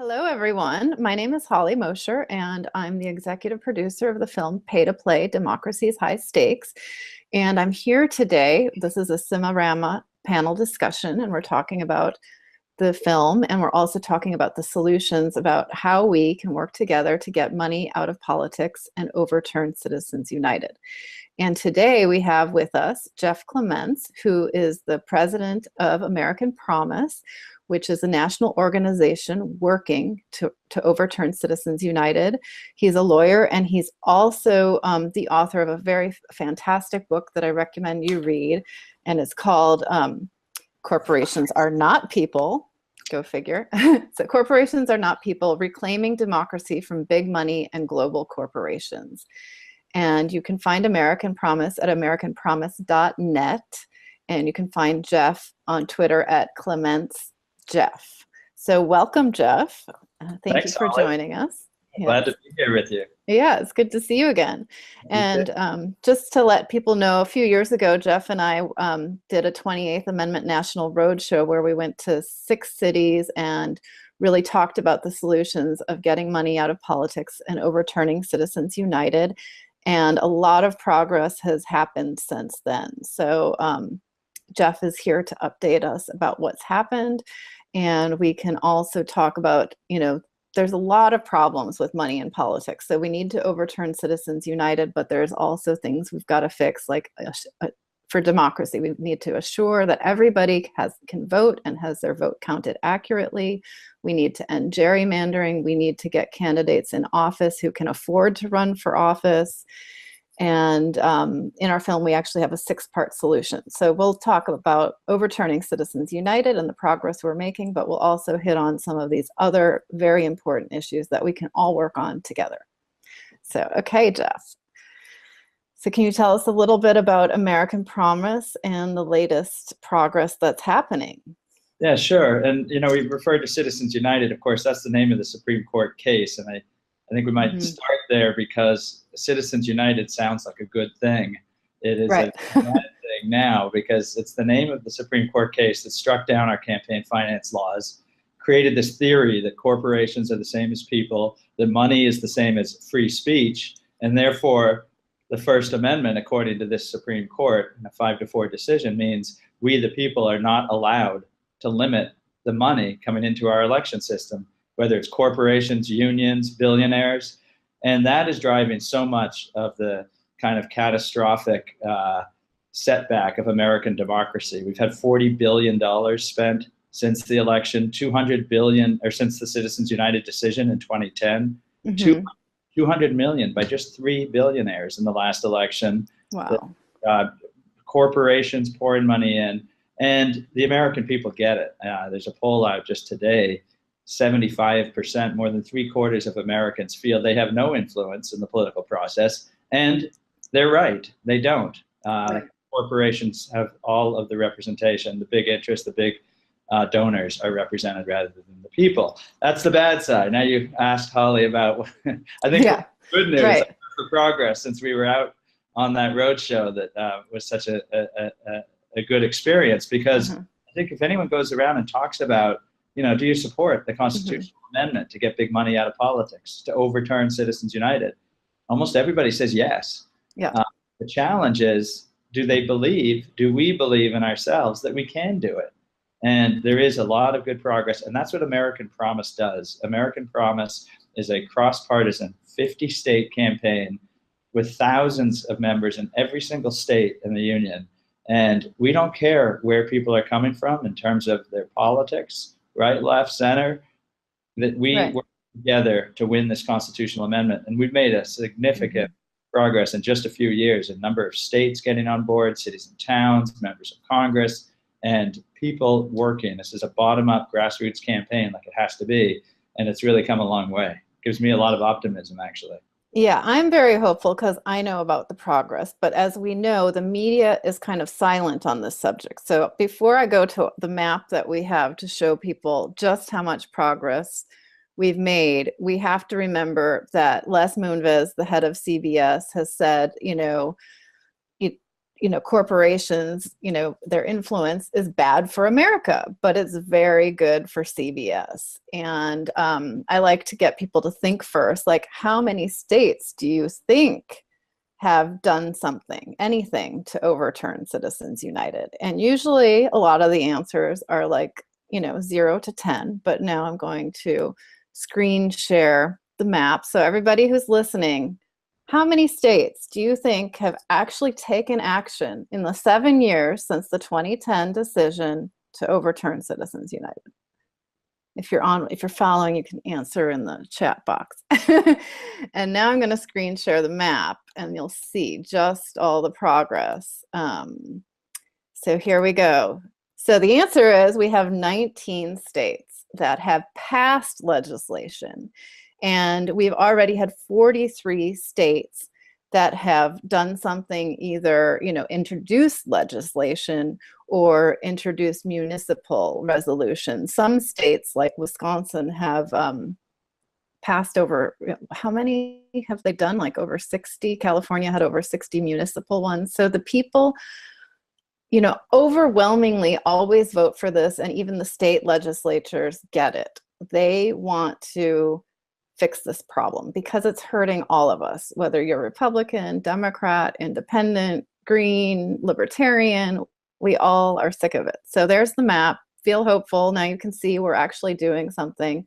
Hello, everyone. My name is Holly Mosher, and I'm the executive producer of the film Pay to Play, Democracy's High Stakes. And I'm here today. This is a SIMA panel discussion, and we're talking about the film, and we're also talking about the solutions about how we can work together to get money out of politics and overturn Citizens United. And today we have with us Jeff Clements, who is the president of American Promise, which is a national organization working to overturn Citizens United. He's a lawyer, and he's also the author of a very fantastic book that I recommend you read, and it's called Corporations Are Not People. Go figure. So Corporations Are Not People, Reclaiming Democracy from Big Money and Global Corporations. And you can find American Promise at americanpromise.net, and you can find Jeff on Twitter at Clements Jeff. So welcome, Jeff. Thank you for joining us. Glad to be here with you. Yeah, it's good to see you again. And just to let people know, a few years ago, Jeff and I did a 28th Amendment National Roadshow where we went to 6 cities and really talked about the solutions of getting money out of politics and overturning Citizens United. And a lot of progress has happened since then. So Jeff is here to update us about what's happened. And we can also talk about, there's a lot of problems with money in politics. So we need to overturn Citizens United, but there's also things we've got to fix, like for democracy. We need to assure that everybody can vote and has their vote counted accurately. We need to end gerrymandering. We need to get candidates in office who can afford to run for office. And in our film, we actually have a 6-part solution. So we'll talk about overturning Citizens United and the progress we're making, but we'll also hit on some of these other very important issues that we can all work on together. So, okay, Jeff. So can you tell us a little bit about American Promise and the latest progress that's happening? Yeah, sure. And, we referred to Citizens United. Of course, that's the name of the Supreme Court case. And I think we might start there because Citizens United sounds like a good thing. It is a bad thing now because it's the name of the Supreme Court case that struck down our campaign finance laws, created this theory that corporations are the same as people, that money is the same as free speech, and therefore the First Amendment, according to this Supreme Court, in a 5-4 decision, means we the people are not allowed to limit the money coming into our election system, whether it's corporations, unions, billionaires. And that is driving so much of the kind of catastrophic setback of American democracy. We've had $40 billion spent since the election, $200 billion, or since the Citizens United decision in 2010, $200 million by just 3 billionaires in the last election. Wow. Corporations pouring money in, and the American people get it. There's a poll out just today. 75%, more than 3/4 of Americans feel they have no influence in the political process. And they're right, they don't. Corporations have all of the representation, the big interests, the big donors are represented rather than the people. That's the bad side. Now you asked Holly about, I think good news for progress since we were out on that roadshow that was such a good experience because I think if anyone goes around and talks about, do you support the constitutional amendment to get big money out of politics, to overturn Citizens United? Almost everybody says yes. Yeah. The challenge is, do we believe in ourselves that we can do it? And there is a lot of good progress, and that's what American Promise does. American Promise is a cross-partisan 50-state campaign with thousands of members in every single state in the union. And we don't care where people are coming from in terms of their politics, right, left, center, that we work together to win this constitutional amendment. And we've made a significant progress in just a few years, a number of states getting on board, cities and towns, members of Congress, and people working. This is a bottom-up grassroots campaign like it has to be, and it's really come a long way. It gives me a lot of optimism, actually. Yeah, I'm very hopeful because I know about the progress, but as we know, the media is kind of silent on this subject. So before I go to the map that we have to show people just how much progress we've made, we have to remember that Les Moonves, the head of CBS, has said, corporations, their influence is bad for America, but it's very good for CBS. And I like to get people to think first, like, how many states do you think have done anything to overturn Citizens United? And usually a lot of the answers are like, 0 to 10, but now I'm going to screen share the map. So everybody who's listening, how many states do you think have actually taken action in the 7 years since the 2010 decision to overturn Citizens United? If you're following, you can answer in the chat box. And now I'm going to screen share the map, and you'll see just all the progress. So here we go. So the answer is we have 19 states that have passed legislation. And we've already had 43 states that have done something, either, introduced legislation or introduced municipal resolutions. Some states, like Wisconsin, have passed over, how many have they done? Like over 60. California had over 60 municipal ones. So the people, overwhelmingly always vote for this, and even the state legislatures get it. They want to fix this problem because it's hurting all of us, whether you're Republican, Democrat, Independent, Green, Libertarian, we all are sick of it. So there's the map. Feel hopeful. Now you can see we're actually doing something.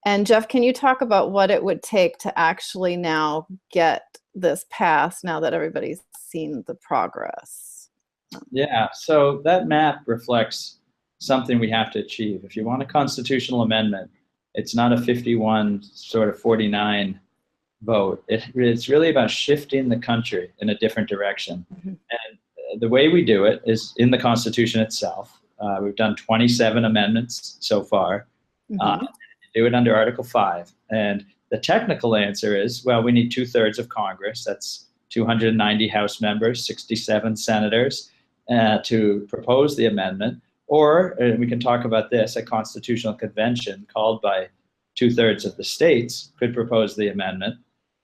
And Jeff, can you talk about what it would take to actually now get this passed, now that everybody's seen the progress? Yeah, so that map reflects something we have to achieve. If you want a constitutional amendment, it's not a 51 sort of 49 vote. It's really about shifting the country in a different direction. Mm-hmm. And the way we do it is in the Constitution itself. We've done 27 amendments so far. Mm-hmm. Do it under Article 5. And the technical answer is, well, we need 2/3 of Congress. That's 290 House members, 67 senators to propose the amendment. Or, and we can talk about this, a constitutional convention called by 2/3 of the states could propose the amendment.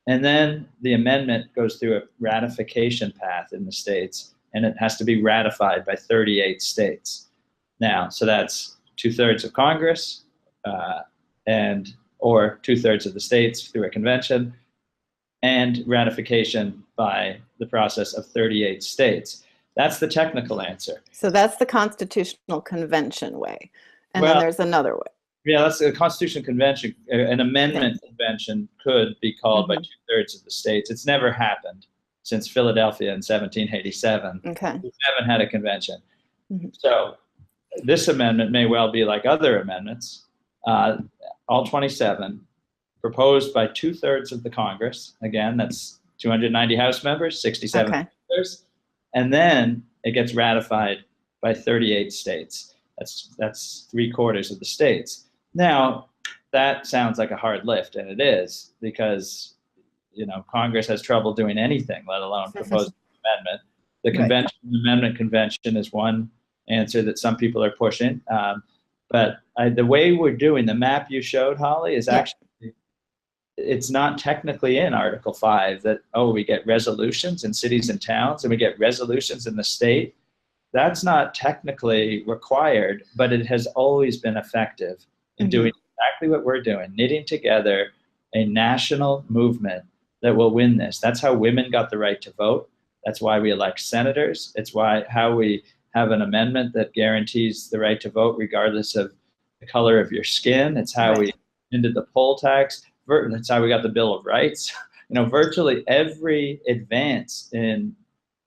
And then the amendment goes through a ratification path in the states, and it has to be ratified by 38 states. Now, so that's 2/3 of Congress or 2/3 of the states through a convention, and ratification by the process of 38 states. That's the technical answer. So that's the Constitutional Convention way. And then there's another way. Yeah, that's a Constitutional Convention. An amendment convention could be called by 2/3 of the states. It's never happened since Philadelphia in 1787. Okay. We haven't had a convention. Mm-hmm. So this amendment may well be like other amendments, all 27, proposed by 2/3 of the Congress. Again, that's 290 House members, 67 senators. And then it gets ratified by 38 states. That's 3/4 of the states. Now, that sounds like a hard lift, and it is, because Congress has trouble doing anything, let alone propose an amendment. The convention, amendment convention, is one answer that some people are pushing. But the way we're doing the map you showed, Holly, is actually, it's not technically in Article 5 that, we get resolutions in cities and towns and we get resolutions in the state. That's not technically required, but it has always been effective in doing exactly what we're doing, knitting together a national movement that will win this. That's how women got the right to vote. That's why we elect senators. It's how we have an amendment that guarantees the right to vote regardless of the color of your skin. It's how we ended the poll tax. That's how we got the Bill of Rights. Virtually every advance in,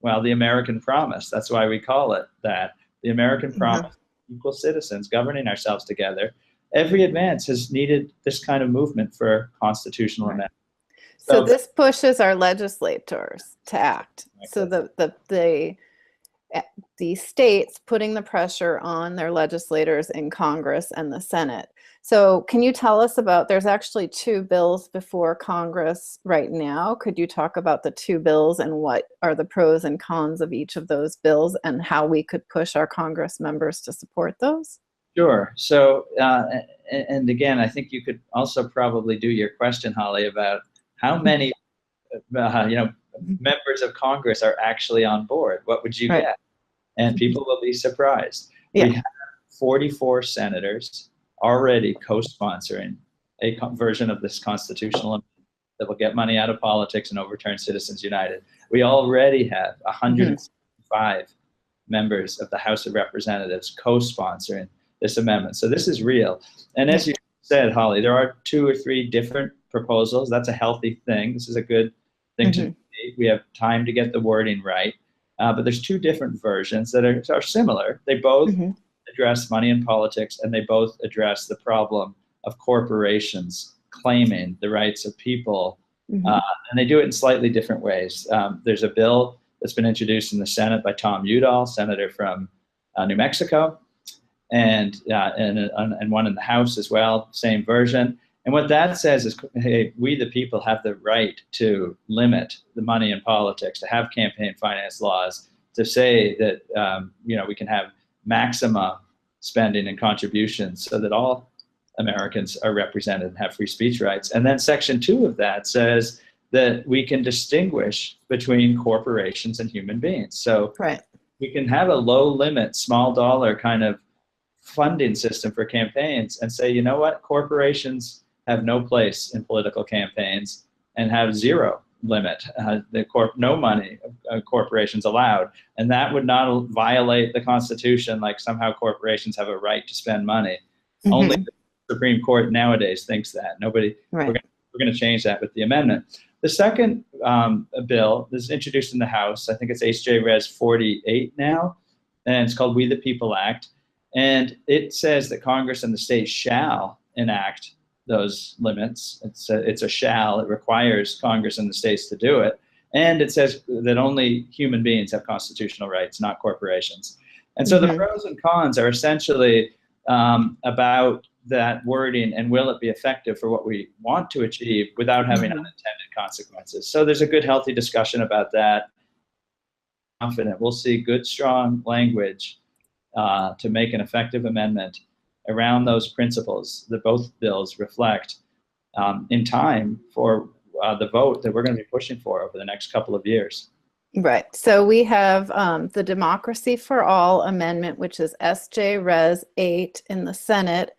the American promise, that's why we call it that, the American promise, equal citizens, governing ourselves together. Every advance has needed this kind of movement for constitutional amendment. So this pushes our legislators to act. So the states putting the pressure on their legislators in Congress and the Senate. So can you tell us about, there's actually 2 bills before Congress right now. Could you talk about the 2 bills and what are the pros and cons of each of those bills and how we could push our Congress members to support those? Sure. So, and again, I think you could also probably do your question, Holly, about how many, members of Congress are actually on board, what would you get? And people will be surprised. We have 44 senators already co-sponsoring a version of this constitutional amendment that will get money out of politics and overturn Citizens United. We already have 105 members of the House of Representatives co-sponsoring this amendment. So this is real. And as you said, Holly, there are 2 or 3 different proposals. That's a healthy thing. This is a good thing to do. We have time to get the wording right. But there's 2 different versions that are similar. They both address money in politics, and they both address the problem of corporations claiming the rights of people, and they do it in slightly different ways. There's a bill that's been introduced in the Senate by Tom Udall, senator from New Mexico, and one in the House as well, same version. And what that says is, hey, we the people have the right to limit the money in politics, to have campaign finance laws, to say that we can have maximum spending and contributions so that all Americans are represented and have free speech rights. And then Section 2 of that says that we can distinguish between corporations and human beings. So we can have a low limit, small dollar kind of funding system for campaigns and say, you know what, corporations have no place in political campaigns and have zero limit, no money corporations allowed. And that would not violate the Constitution, like somehow corporations have a right to spend money. Only the Supreme Court nowadays thinks that. Nobody, we're going to change that with the amendment. The second bill is introduced in the House. I think it's H.J. Res 48 now, and it's called We the People Act. And it says that Congress and the states shall enact those limits. It's a shall. It requires Congress and the states to do it. And it says that only human beings have constitutional rights, not corporations. And so the pros and cons are essentially about that wording and will it be effective for what we want to achieve without having unintended consequences. So there's a good, healthy discussion about that. Confident we'll see good, strong language to make an effective amendment around those principles that both bills reflect in time for the vote that we're going to be pushing for over the next couple of years. Right. So we have the Democracy for All Amendment, which is SJ Res 8 in the Senate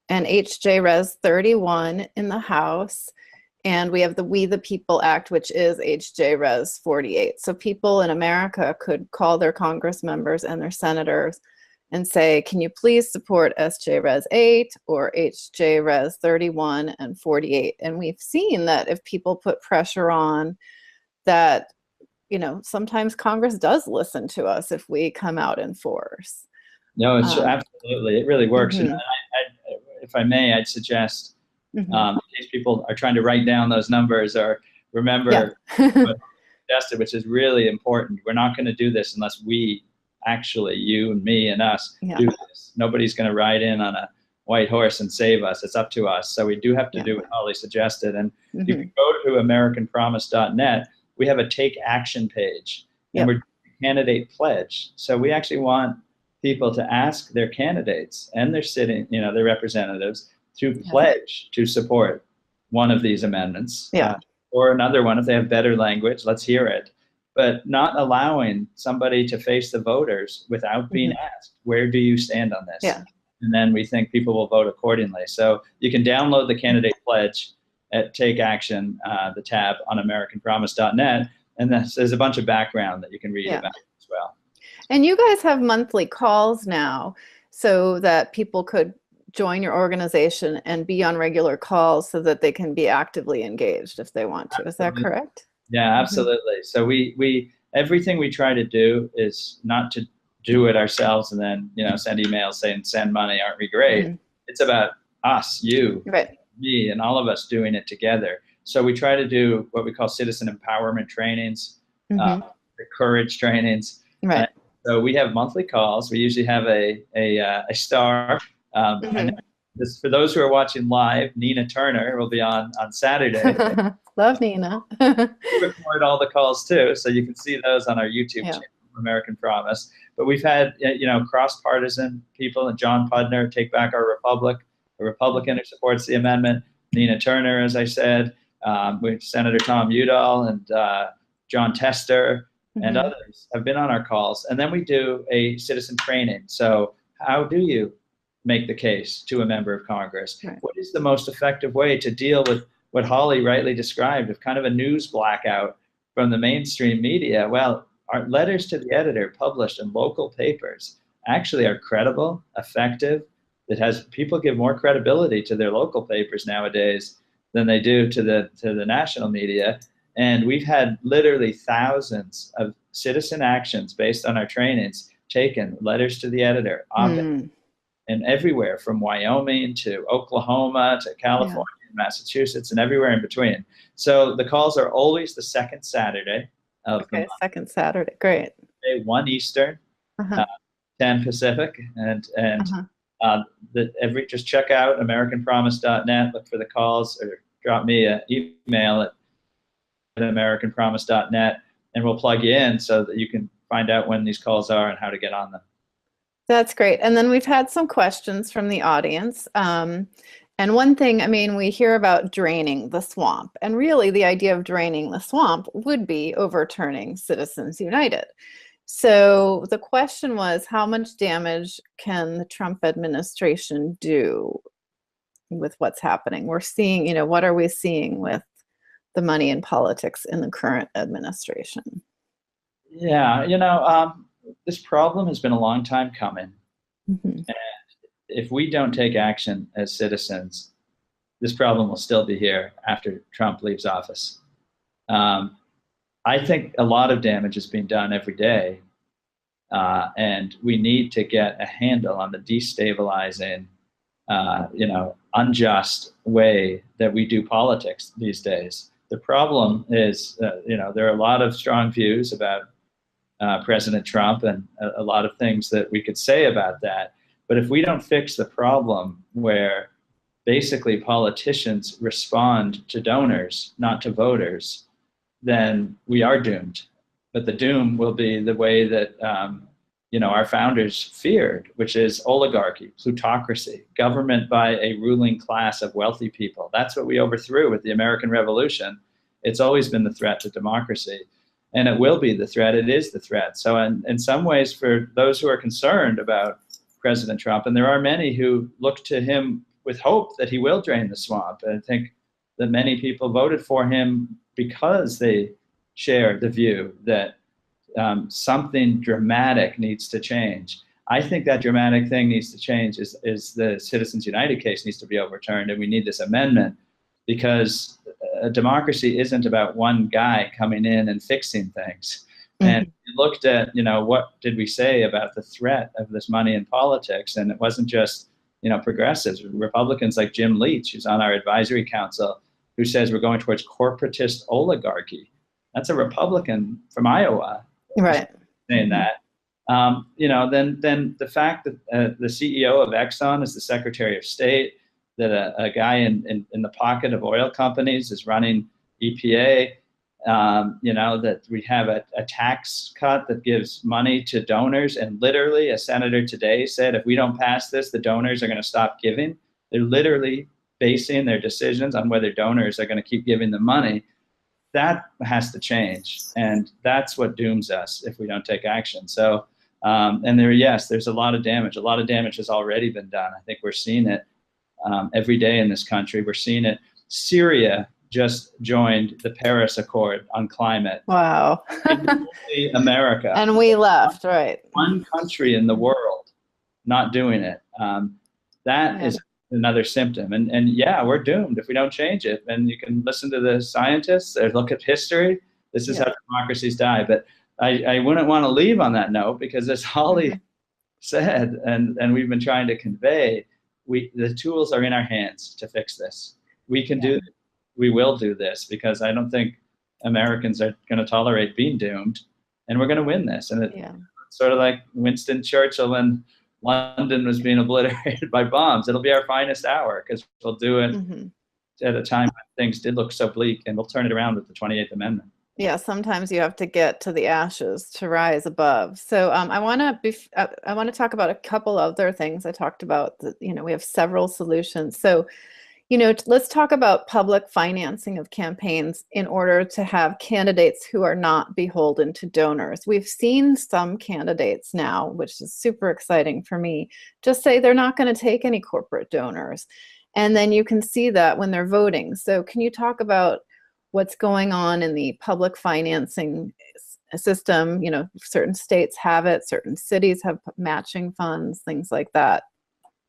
and HJ Res 31 in the House. And we have the We the People Act, which is HJ Res 48. So people in America could call their Congress members and their senators and say, can you please support SJ Res 8 or HJ Res 31 and 48? And we've seen that if people put pressure on, that, you know, sometimes Congress does listen to us if we come out in force. No, it's absolutely, it really works. And if I may, I'd suggest, in case people are trying to write down those numbers or remember what I suggested, which is really important. We're not going to do this unless we actually, you and me and us, do this. Nobody's going to ride in on a white horse and save us. It's up to us. So we do have to do what Holly suggested. And you can go to AmericanPromise.net. We have a Take Action page, and we're doing a candidate pledge. So we actually want people to ask their candidates and their their representatives to pledge to support one of these amendments, or another one if they have better language. Let's hear it. But not allowing somebody to face the voters without being asked, where do you stand on this? And then we think people will vote accordingly. So you can download the candidate pledge at Take Action, the tab on AmericanPromise.net, and there's a bunch of background that you can read about as well. And you guys have monthly calls now so that people could join your organization and be on regular calls so that they can be actively engaged if they want to. Is that correct? Yeah, absolutely. So we everything we try to do is not to do it ourselves and then, send emails saying, send money, aren't we great? It's about us, you, me, and all of us doing it together. So we try to do what we call citizen empowerment trainings, the courage trainings. So we have monthly calls. We usually have a star. And this, for those who are watching live, Nina Turner will be on Saturday. Love Nina. We record all the calls too, so you can see those on our YouTube channel, American Promise. But we've had, cross-partisan people, and John Pudner, Take Back Our Republic, a Republican who supports the amendment. Nina Turner, as I said, with Senator Tom Udall, and John Tester, and others have been on our calls. And then we do a citizen training. So how do you make the case to a member of Congress? Right. What is the most effective way to deal with what Holly rightly described of kind of a news blackout from the mainstream media? Well, our letters to the editor published in local papers actually are credible, effective. It has people give more credibility to their local papers nowadays than they do to the national media. And we've had literally thousands of citizen actions based on our trainings taken, letters to the editor, and everywhere from Wyoming to Oklahoma to California, Massachusetts, and everywhere in between. So the calls are always the second Saturday of the month. Second Saturday, great. 1 Eastern, 10 Pacific, and just check out AmericanPromise.net, look for the calls, or drop me an email at AmericanPromise.net, and we'll plug you in so that you can find out when these calls are and how to get on them. That's great. And then we've had some questions from the audience. And one thing, I mean, we hear about draining the swamp, and really the idea of draining the swamp would be overturning Citizens United. So the question was, how much damage can the Trump administration do with what's happening? We're seeing, you know, what are we seeing with the money in politics in the current administration? Yeah, you know, this problem has been a long time coming. And if we don't take action as citizens, this problem will still be here after Trump leaves office. I think a lot of damage is being done every day, and we need to get a handle on the destabilizing, unjust way that we do politics these days. The problem is, there are a lot of strong views about President Trump and a lot of things that we could say about that. But if we don't fix the problem where basically politicians respond to donors, not to voters, then we are doomed. But the doom will be the way that our founders feared, which is oligarchy, plutocracy, government by a ruling class of wealthy people. That's what we overthrew with the American Revolution. It's always been the threat to democracy, and it will be the threat. It is the threat. So in some ways, for those who are concerned about President Trump, and there are many who look to him with hope that he will drain the swamp. And I think that many people voted for him because they share the view that something dramatic needs to change. I think that dramatic thing needs to change is the Citizens United case needs to be overturned, and we need this amendment, because a democracy isn't about one guy coming in and fixing things. And we looked at, what did we say about the threat of this money in politics? And it wasn't just, progressives, Republicans like Jim Leach, who's on our advisory council, who says we're going towards corporatist oligarchy. That's a Republican from Iowa, right? Saying that. Then the fact that the CEO of Exxon is the Secretary of State, that a guy in the pocket of oil companies is running EPA. That we have a tax cut that gives money to donors. And literally a senator today said, if we don't pass this, the donors are going to stop giving. They're literally basing their decisions on whether donors are going to keep giving them money. That has to change. And that's what dooms us if we don't take action. So, there's a lot of damage. A lot of damage has already been done. I think we're seeing it every day in this country. We're seeing it. Syria just joined the Paris Accord on climate. Wow. America. And we left, right. One country in the world not doing it. That is another symptom. And we're doomed if we don't change it. And you can listen to the scientists or look at history. This is how democracies die. But I wouldn't want to leave on that note, because as Holly said, and we've been trying to convey, the tools are in our hands to fix this. We can do this. We will do this, because I don't think Americans are going to tolerate being doomed, and we're going to win this. And it's sort of like Winston Churchill when London was being obliterated by bombs. It'll be our finest hour, because we'll do it at a time when things did look so bleak, and we'll turn it around with the 28th Amendment. Yeah, sometimes you have to get to the ashes to rise above. So I want to talk about a couple other things. I talked about we have several solutions. So You know, let's talk about public financing of campaigns in order to have candidates who are not beholden to donors. We've seen some candidates now, which is super exciting for me, just say they're not going to take any corporate donors. And then you can see that when they're voting. So can you talk about what's going on in the public financing system? You know, certain states have it, certain cities have matching funds, things like that.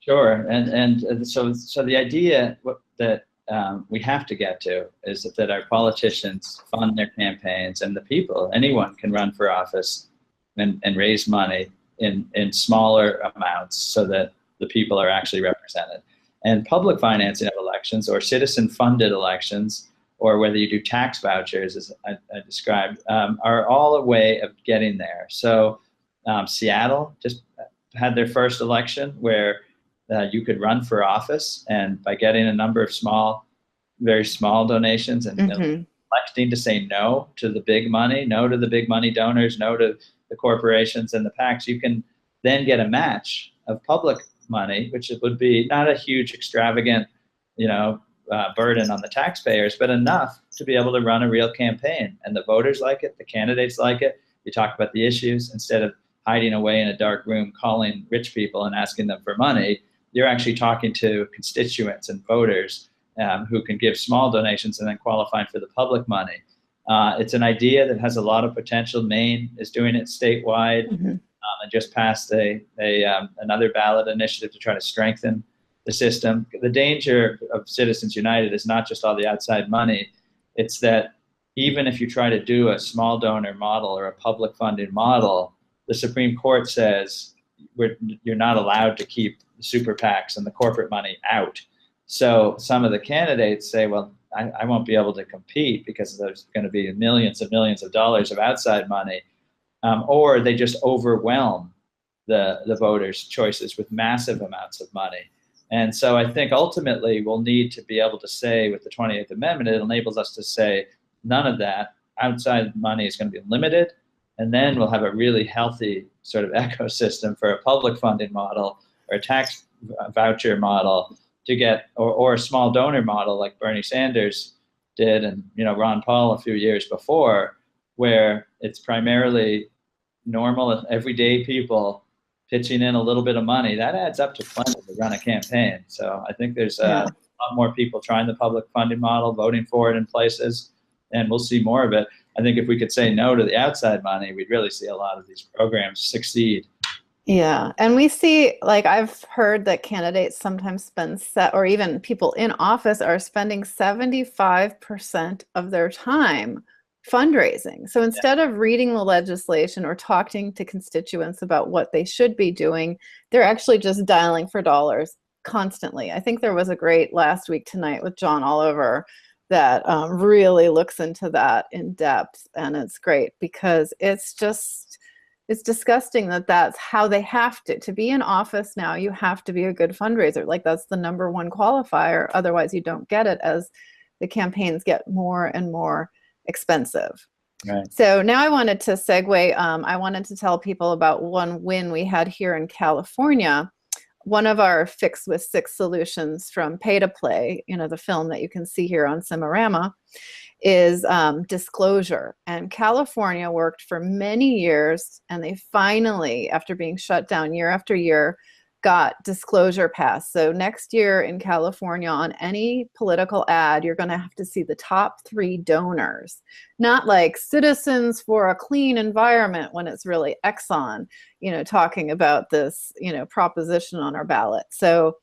Sure, and so the idea that we have to get to is that our politicians fund their campaigns, and the people, anyone can run for office and raise money in smaller amounts so that the people are actually represented. And public financing of elections or citizen-funded elections, or whether you do tax vouchers, as I described, are all a way of getting there. So Seattle just had their first election where you could run for office, and by getting a number of very small donations and electing to say no to the big money, no to the big money donors, no to the corporations and the PACs, you can then get a match of public money, which it would be not a huge extravagant, burden on the taxpayers, but enough to be able to run a real campaign. And the voters like it, the candidates like it. You talk about the issues instead of hiding away in a dark room, calling rich people and asking them for money. You're actually talking to constituents and voters who can give small donations and then qualifying for the public money. It's an idea that has a lot of potential. Maine is doing it statewide. And just passed another ballot initiative to try to strengthen the system. The danger of Citizens United is not just all the outside money. It's that even if you try to do a small donor model or a public funding model, the Supreme Court says you're not allowed to keep the super PACs and the corporate money out. So some of the candidates say, well, I won't be able to compete because there's going to be millions and millions of dollars of outside money. Or they just overwhelm the voters' choices with massive amounts of money. And so I think ultimately we'll need to be able to say with the 28th Amendment, it enables us to say none of that outside money is going to be limited. And then we'll have a really healthy sort of ecosystem for a public funding model or a tax voucher model to get, or a small donor model like Bernie Sanders did and Ron Paul a few years before, where it's primarily normal, everyday people pitching in a little bit of money. That adds up to plenty to run a campaign. So I think there's a lot more people trying the public funding model, voting for it in places, and we'll see more of it. I think if we could say no to the outside money, we'd really see a lot of these programs succeed. Yeah, and we see, like I've heard that candidates sometimes spend, or even people in office are spending 75% of their time fundraising. So instead of reading the legislation or talking to constituents about what they should be doing, they're actually just dialing for dollars constantly. I think there was a great Last Week Tonight with John Oliver that really looks into that in depth, and it's great because it's disgusting that that's how they have to be in office now. You have to be a good fundraiser. Like that's the #1 qualifier. Otherwise you don't get it, as the campaigns get more and more expensive. Right. So now I wanted to segue. I wanted to tell people about one win we had here in California. One of our Fix with 6 solutions from Pay2Play, the film that you can see here on Cimarama, is disclosure. And California worked for many years, and they finally, after being shut down year after year, got disclosure passed. So next year in California, on any political ad, you're going to have to see the top 3 donors, not like Citizens for a Clean Environment when it's really Exxon, talking about this, proposition on our ballot. So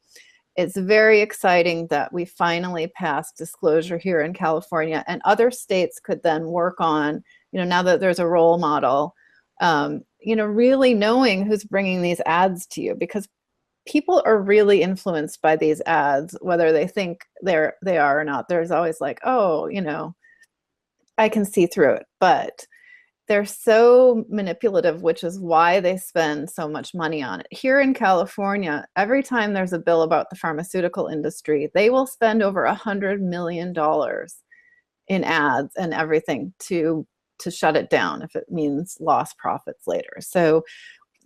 it's very exciting that we finally passed disclosure here in California, and other states could then work on, now that there's a role model, really knowing who's bringing these ads to you, because people are really influenced by these ads, whether they think they are or not. There's always like, oh, I can see through it, but they're so manipulative, which is why they spend so much money on it. Here in California, every time there's a bill about the pharmaceutical industry, they will spend over $100 million in ads and everything to shut it down if it means lost profits later. So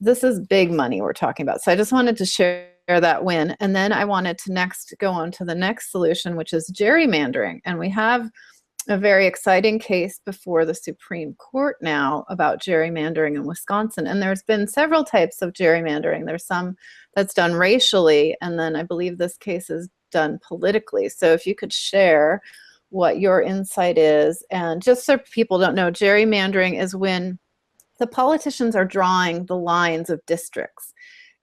this is big money we're talking about. So I just wanted to share that win. And then I wanted to next go on to the next solution, which is gerrymandering. And we have a very exciting case before the Supreme Court now about gerrymandering in Wisconsin. And there's been several types of gerrymandering. There's some that's done racially, and then I believe this case is done politically. So if you could share what your insight is. And just so people don't know, gerrymandering is when the politicians are drawing the lines of districts.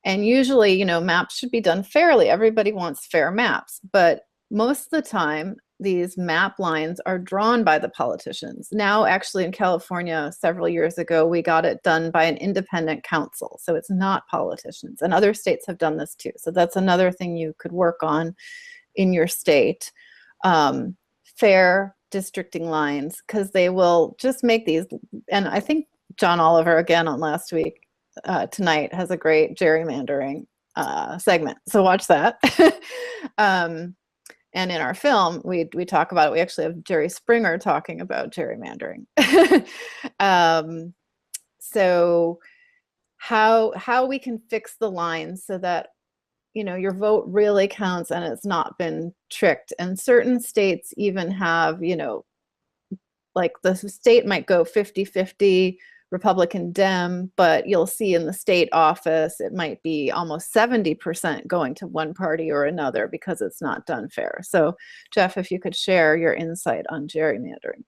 And usually, you know, maps should be done fairly. Everybody wants fair maps. But most of the time, these map lines are drawn by the politicians. Now, actually, in California, several years ago, we got it done by an independent council. So it's not politicians. And other states have done this too. So that's another thing you could work on in your state. Fair districting lines, because they will just make these. And I think John Oliver, again on last week, tonight, has a great gerrymandering segment. So watch that. And in our film, we talk about it. We actually have Jerry Springer talking about gerrymandering. So how we can fix the lines so that, you know, your vote really counts and it's not been tricked. And certain states even have, you know, like the state might go 50-50 Republican Dem, but you'll see in the state office, it might be almost 70% going to one party or another because it's not done fair. So Jeff, if you could share your insight on gerrymandering.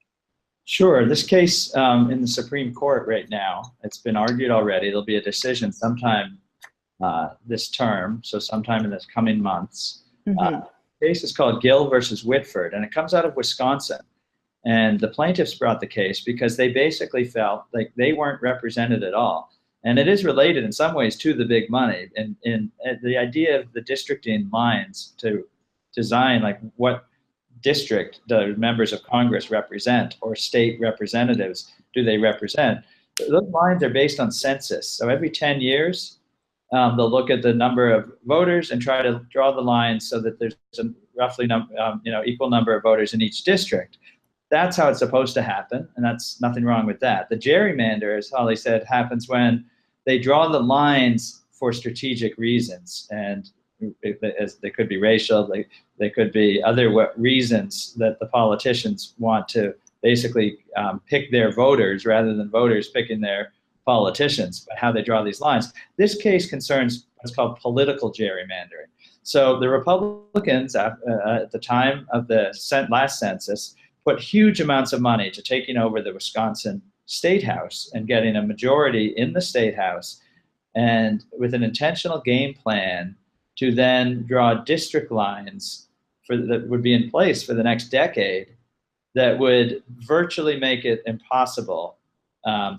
Sure. This case in the Supreme Court right now, it's been argued already. There'll be a decision sometime this term, so sometime in the coming months. The case is called Gill versus Whitford, and it comes out of Wisconsin. And the plaintiffs brought the case because they basically felt like they weren't represented at all. And it is related in some ways to the big money. And the idea of the districting lines to design like what district the members of Congress represent or state representatives do they represent. Those lines are based on census. So every 10 years, they'll look at the number of voters and try to draw the lines so that there's a roughly equal number of voters in each district. That's how it's supposed to happen, and that's nothing wrong with that. The gerrymander, as Holly said, happens when they draw the lines for strategic reasons, and they could be racial, they could be other reasons that the politicians want to basically pick their voters rather than voters picking their politicians, by how they draw these lines. This case concerns what's called political gerrymandering. So the Republicans at the time of the last census put huge amounts of money to taking over the Wisconsin State House and getting a majority in the State House, and with an intentional game plan to then draw district lines that would be in place for the next decade that would virtually make it impossible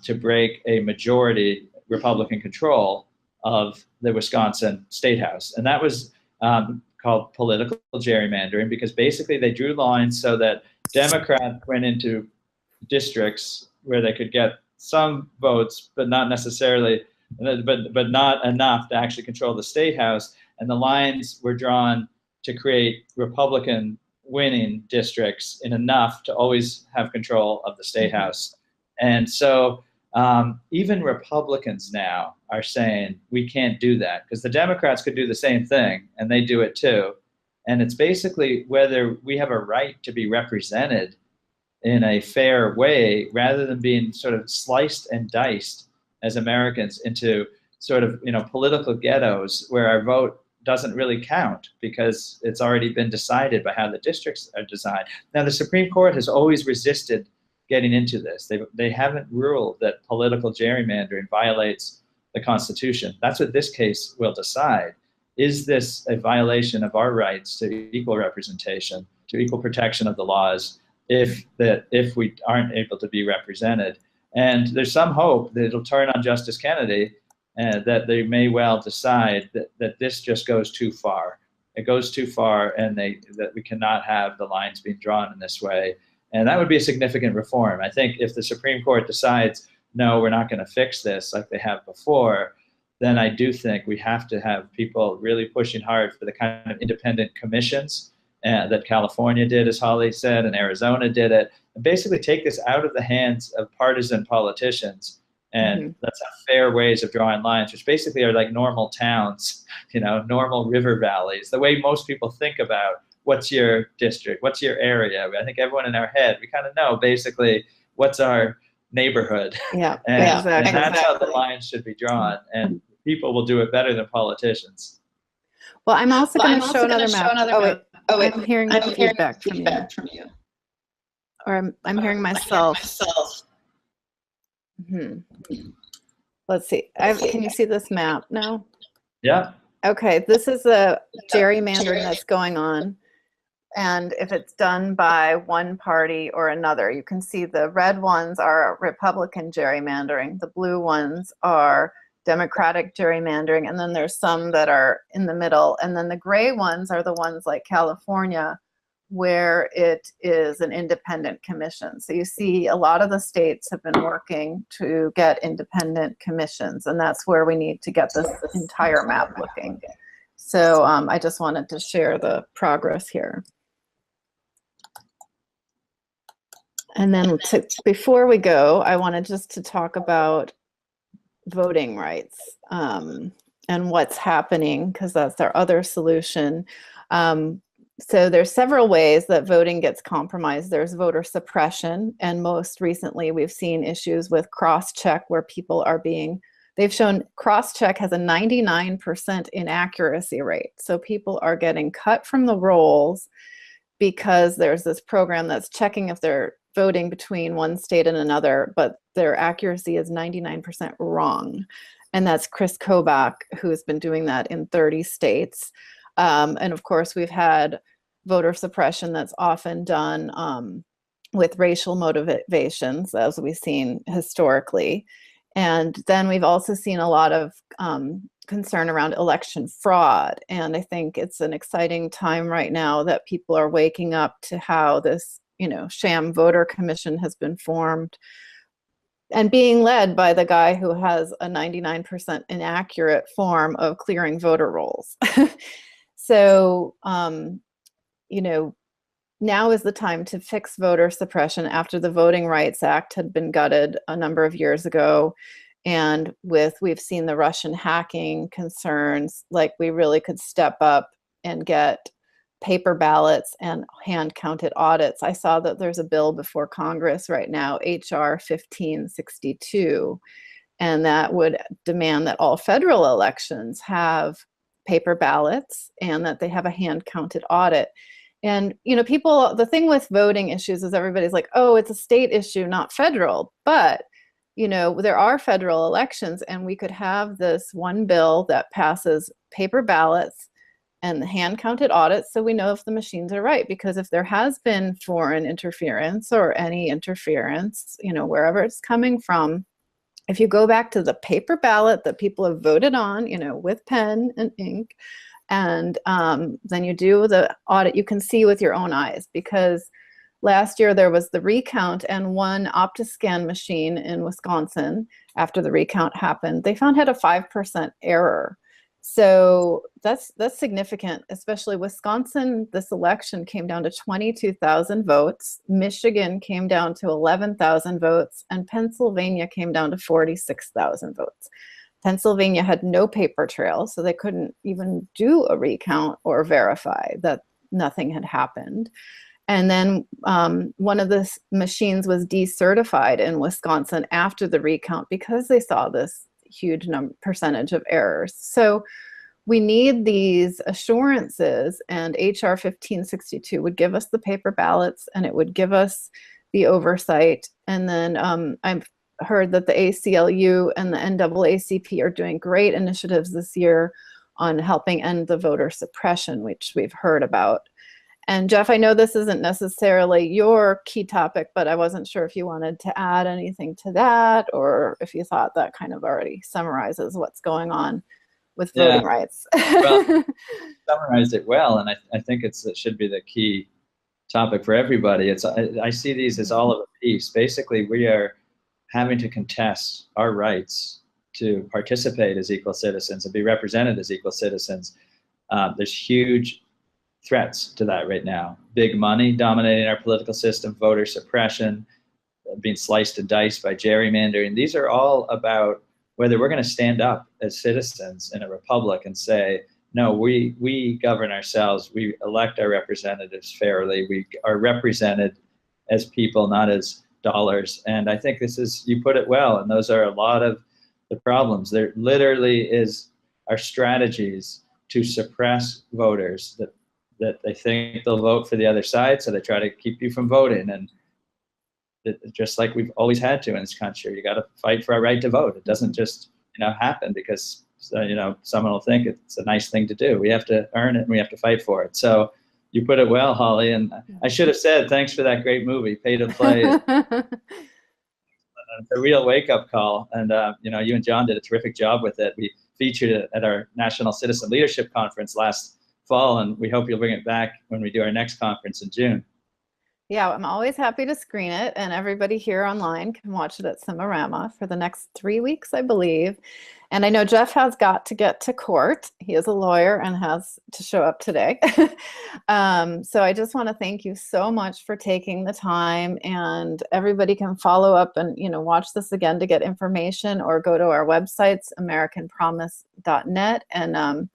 to break a majority Republican control of the Wisconsin State House. And that was called political gerrymandering, because basically they drew lines so that Democrats went into districts where they could get some votes, but not necessarily, but not enough to actually control the State House. And the lines were drawn to create Republican winning districts in enough to always have control of the State House. And so even Republicans now are saying we can't do that, because the Democrats could do the same thing, and they do it too. And it's basically whether we have a right to be represented in a fair way, rather than being sort of sliced and diced as Americans into sort of, political ghettos where our vote doesn't really count because it's already been decided by how the districts are designed. Now, the Supreme Court has always resisted getting into this. They haven't ruled that political gerrymandering violates the Constitution. That's what this case will decide. Is this a violation of our rights to equal representation, to equal protection of the laws, if we aren't able to be represented? And there's some hope that it'll turn on Justice Kennedy, and that they may well decide that this just goes too far. It goes too far, and that we cannot have the lines being drawn in this way. And that would be a significant reform. I think if the Supreme Court decides, no, we're not going to fix this like they have before, then I do think we have to have people really pushing hard for the kind of independent commissions that California did, as Holly said, and Arizona did it, and basically take this out of the hands of partisan politicians And let's have fair ways of drawing lines, which basically are like normal towns, normal river valleys, the way most people think about what's your district, what's your area. I think everyone in our head, we kind of know basically what's our neighborhood. Yeah, and that's how the lines should be drawn. And people will do it better than politicians. Well, I'm also going to show another map. Oh, wait. I'm hearing feedback from you. Or I'm hearing myself. Let's see. Can you see this map now? Yeah. Okay, this is a gerrymandering that's going on. And if it's done by one party or another, you can see the red ones are Republican gerrymandering. The blue ones are Democratic gerrymandering. And then there's some that are in the middle. And then the gray ones are the ones like California, where it is an independent commission. So you see a lot of the states have been working to get independent commissions, and that's where we need to get this entire map looking. So I just wanted to share the progress here. And then before we go, I wanted just to talk about voting rights and what's happening, because that's our other solution. So there's several ways that voting gets compromised. There's voter suppression, and most recently we've seen issues with cross-check where people are they've shown cross-check has a 99% inaccuracy rate. So people are getting cut from the rolls because there's this program that's checking if they're voting between one state and another, but their accuracy is 99% wrong. And that's Chris Kobach, who's been doing that in 30 states. And of course, we've had voter suppression that's often done with racial motivations, as we've seen historically. And then we've also seen a lot of concern around election fraud. And I think it's an exciting time right now that people are waking up to how this, sham voter commission has been formed and being led by the guy who has a 99% inaccurate form of clearing voter rolls. So, now is the time to fix voter suppression after the Voting Rights Act had been gutted a number of years ago. And we've seen the Russian hacking concerns, like we really could step up and get paper ballots and hand-counted audits. I saw that there's a bill before Congress right now, HR 1562, and that would demand that all federal elections have paper ballots and that they have a hand-counted audit. And, people, the thing with voting issues is everybody's like, oh, it's a state issue, not federal. But, there are federal elections, and we could have this one bill that passes paper ballots and the hand-counted audits, so we know if the machines are right. Because if there has been foreign interference or any interference, wherever it's coming from, if you go back to the paper ballot that people have voted on, with pen and ink, and then you do the audit, you can see with your own eyes. Because last year there was the recount, and one OptiScan machine in Wisconsin, after the recount happened, they found had a 5% error. So that's significant, especially Wisconsin. This election came down to 22,000 votes. Michigan came down to 11,000 votes, and Pennsylvania came down to 46,000 votes. Pennsylvania had no paper trail, so they couldn't even do a recount or verify that nothing had happened. And then one of the machines was decertified in Wisconsin after the recount because they saw this huge percentage of errors. So we need these assurances, and HR 1562 would give us the paper ballots, and it would give us the oversight. And then I've heard that the ACLU and the NAACP are doing great initiatives this year on helping end the voter suppression, which we've heard about. And Jeff, I know this isn't necessarily your key topic, but I wasn't sure if you wanted to add anything to that, or if you thought that kind of already summarizes what's going on with voting rights. Well, summarized it well, and I think it should be the key topic for everybody. I see these as all of a piece. Basically, we are having to contest our rights to participate as equal citizens and be represented as equal citizens. There's huge threats to that right now. Big money dominating our political system, voter suppression, being sliced and diced by gerrymandering. These are all about whether we're going to stand up as citizens in a republic and say, no, we govern ourselves. We elect our representatives fairly. We are represented as people, not as dollars. And I think this is, you put it well, and those are a lot of the problems. There literally is our strategies to suppress voters, that they think they'll vote for the other side, so they try to keep you from voting. And just like we've always had to in this country, you got to fight for our right to vote. It doesn't just, happen because, someone will think it's a nice thing to do. We have to earn it and we have to fight for it. So you put it well, Holly. And I should have said, thanks for that great movie, Pay to Play. It's a real wake-up call. And, you and John did a terrific job with it. We featured it at our National Citizen Leadership Conference last fall, and we hope you'll bring it back when we do our next conference in June. Yeah, I'm always happy to screen it, and everybody here online can watch it at SIMA for the next 3 weeks, I believe. And I know Jeff has got to get to court. He is a lawyer and has to show up today. So I just want to thank you so much for taking the time, and everybody can follow up and watch this again to get information, or go to our websites, americanpromise.net, and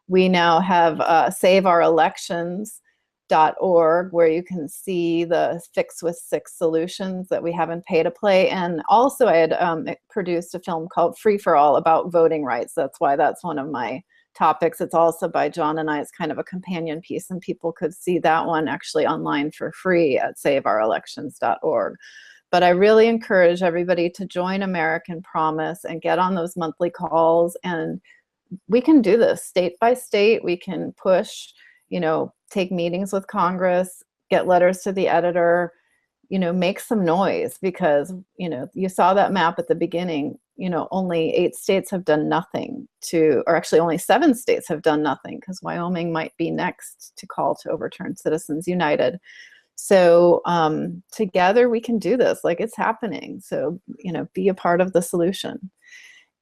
we now have saveourelections.org, where you can see the Fix with 6 solutions that we have in Pay to Play. And also I had produced a film called Free for All about voting rights. That's why that's one of my topics. It's also by John and I. It's kind of a companion piece, and people could see that one actually online for free at saveourelections.org. But I really encourage everybody to join American Promise and get on those monthly calls, and we can do this state by state. We can push, take meetings with Congress, get letters to the editor, make some noise, because, you saw that map at the beginning, only 8 states have done nothing or actually only 7 states have done nothing, because Wyoming might be next to call to overturn Citizens United. So together we can do this, like it's happening. So, be a part of the solution.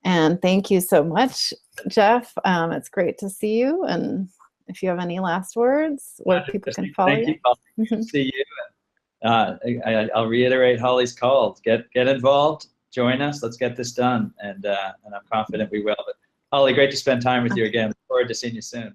And thank you so much, Jeff. It's great to see you. And if you have any last words, where people can follow you. Thank you. See you. I'll reiterate Holly's call. Get involved. Join us. Let's get this done. And I'm confident we will. But Holly, great to spend time with you again. Look forward to seeing you soon.